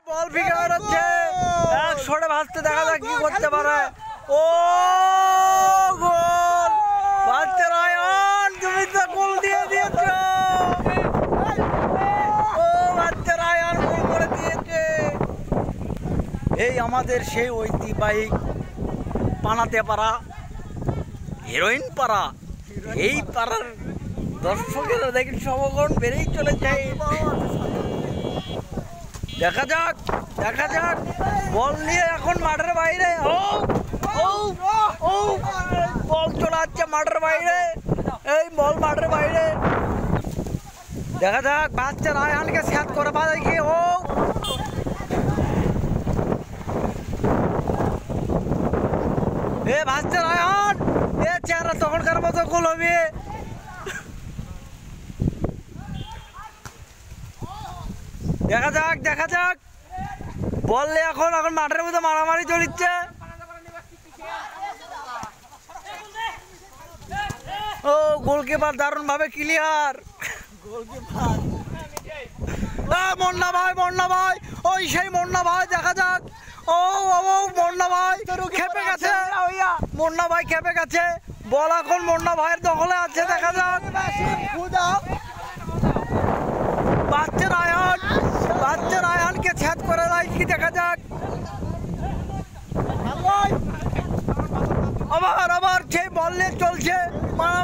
বল ফিকে বেরোচ্ছে, এক শটে ভাসতে দেখা যাক কি করতে পারে। ও গোল! বাচ্চা রায়হান, তুমি তো গোল দিয়ে দিয়েছো। ও বাচ্চা রায়হান গোল করে দিয়েছে। এই আমাদের সেই ঐতিহ্যবাহী পানাতে পাড়া, হিরোইন পাড়া, এই পাড়ার দর্শকেরা দেখি সমগণ বেড়েই চলেছে। দেখা যাক, দেখা যাক, বল নিয়ে এখন মাঠের বাইরে। ও ও ও বল চলে যাচ্ছে মাঠের বাইরে, এই বল মাঠের বাইরে। দেখা যাক বাচ্চা রায়হানকে স্যাট করে পারে কি। ও এ বাচ্চা রায়হান, এ চেহারা তখনকার মতো গোল হবে। দেখা যাক, দেখা যাক, বল নিয়ে এখন মাঠের মধ্যে মারামারি চলিচ্ছে। ও গোলকিপার দারুণ ভাবে ক্লিয়ার। মন্না ভাই, মন্না ভাই, ওই সেই মন্না ভাই, দেখা যাক। ও ও মন্না ভাই খেপে গেছে, মন্না ভাই খেপে গেছে। বল এখন মন্না ভাইয়ের দখলে আছে, দেখা যাক। বাচ্চা রায়হান, বাচ্চা রায়হানকে ছেদ করে দেয় কি, দেখা যাক। আবার আবার সেই বল নিয়ে চলছে মারামারি।